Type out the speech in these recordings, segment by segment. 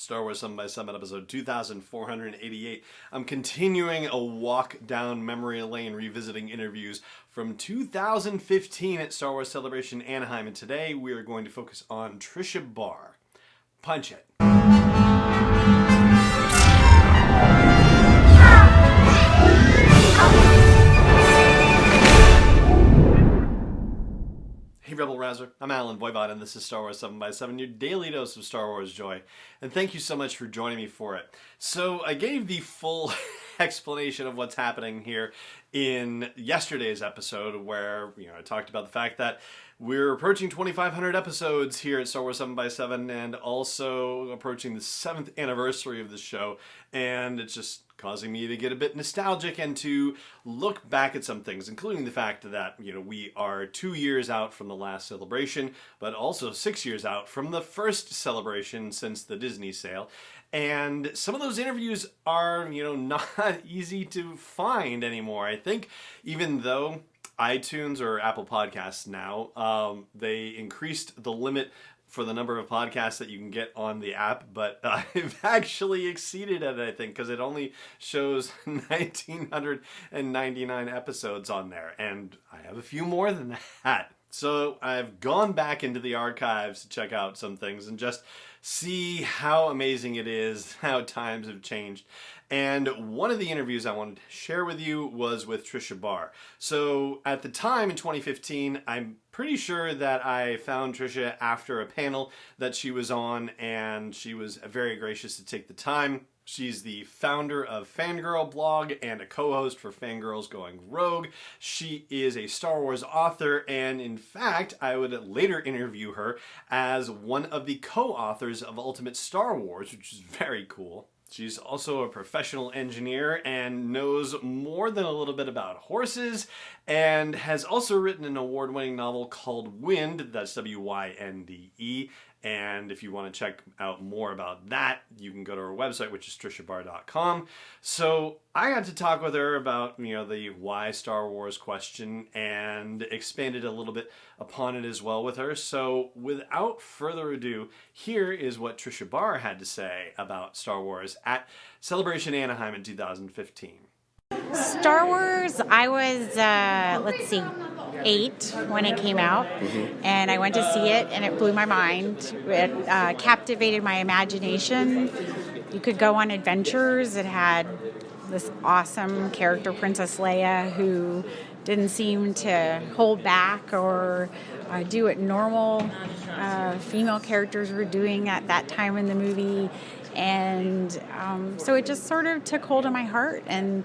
Star Wars 7x7 episode 2488. I'm continuing a walk down memory lane revisiting interviews from 2015 at Star Wars Celebration Anaheim, and today we are going to focus on Tricia Barr. Punch it. Hey Rebel Rouser, I'm Alan Voivod and this is Star Wars 7x7, your daily dose of Star Wars joy. And thank you so much for joining me for it. So I gave the full explanation of what's happening here in yesterday's episode where, I talked about the fact that we're approaching 2,500 episodes here at Star Wars 7x7 and also approaching the 7th anniversary of the show. And it's just causing me to get a bit nostalgic and to look back at some things, including the fact that, we are 2 years out from the last celebration, but also 6 years out from the first celebration since the Disney sale. And some of those interviews are, not easy to find anymore. I think even though iTunes or Apple Podcasts now, they increased the limit for the number of podcasts that you can get on the app, but I've actually exceeded it, I think, because it only shows 1,999 episodes on there, and I have a few more than that. So I've gone back into the archives to check out some things and just see how amazing it is, how times have changed. And one of the interviews I wanted to share with you was with Tricia Barr. So at the time in 2015, I'm pretty sure that I found Tricia after a panel that she was on, and she was very gracious to take the time. She's the founder of Fangirl blog and a co-host for Fangirls Going Rogue. She is a Star Wars author, and in fact, I would later interview her as one of the co-authors of Ultimate Star Wars, which is very cool. She's also a professional engineer and knows more than a little bit about horses, and has also written an award-winning novel called Wind, that's W-Y-N-D-E. And if you want to check out more about that, you can go to her website, which is triciabarr.com. So I got to talk with her about, the why Star Wars question and expanded a little bit upon it as well with her. So without further ado, here is what Tricia Barr had to say about Star Wars at Celebration Anaheim in 2015. Star Wars, I was, 8 when it came out, and I went to see it, and it blew my mind. It captivated my imagination. You could go on adventures. It had this awesome character, Princess Leia, who didn't seem to hold back or do what normal female characters were doing at that time in the movie. And so it just sort of took hold of my heart, and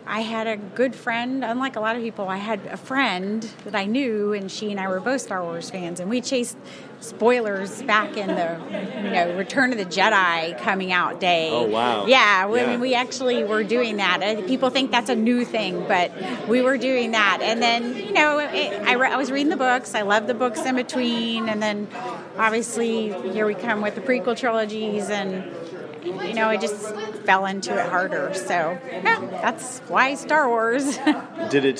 I had a good friend. Unlike a lot of people, I had a friend that I knew, and she and I were both Star Wars fans, and we chased spoilers back in the, Return of the Jedi coming out day. Oh, wow. Yeah, we actually were doing that. People think that's a new thing, but we were doing that. And then, I was reading the books. I loved the books in between, and then obviously here we come with the prequel trilogies, and I just fell into it harder. So that's why Star Wars. Did it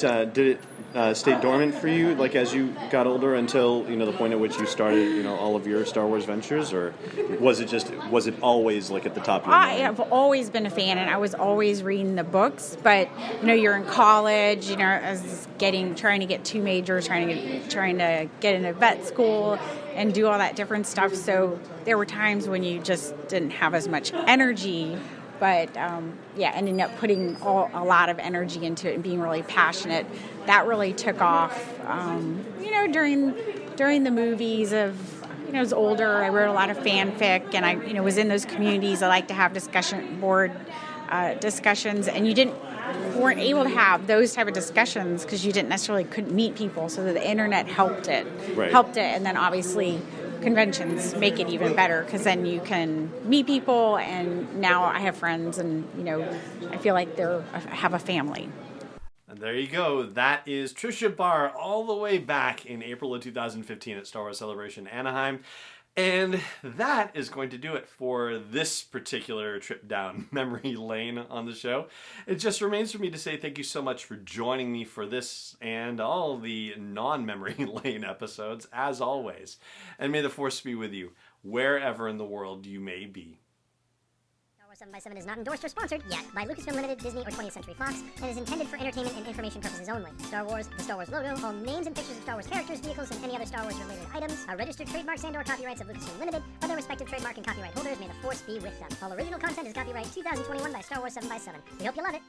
stay dormant for you, like as you got older, until the point at which you started, all of your Star Wars ventures, or was it always like at the top of your mind? I have always been a fan, and I was always reading the books. But you're in college, I was trying to get 2 majors, trying to get into vet school and do all that different stuff. So there were times when you just didn't have as much energy. But ending up putting a lot of energy into it and being really passionate, that really took off. During the movies I was older, I wrote a lot of fanfic, and I was in those communities. I like to have discussion board discussions, and weren't able to have those type of discussions because you couldn't meet people. So the internet helped it, and then obviously conventions make it even better because then you can meet people, and now I have friends, and I feel like I have a family. And there you go. That is Tricia Barr all the way back in April of 2015 at Star Wars Celebration Anaheim. And that is going to do it for this particular trip down memory lane on the show. It just remains for me to say thank you so much for joining me for this and all the non-memory lane episodes, as always. And may the Force be with you, wherever in the world you may be. 7x7 is not endorsed or sponsored yet by Lucasfilm Limited, Disney, or 20th Century Fox, and is intended for entertainment and information purposes only. Star Wars, the Star Wars logo, all names and pictures of Star Wars characters, vehicles, and any other Star Wars-related items are registered trademarks and/or copyrights of Lucasfilm Limited, or their respective trademark and copyright holders. May the Force be with them. All original content is copyright 2021 by Star Wars 7x7. We hope you love it.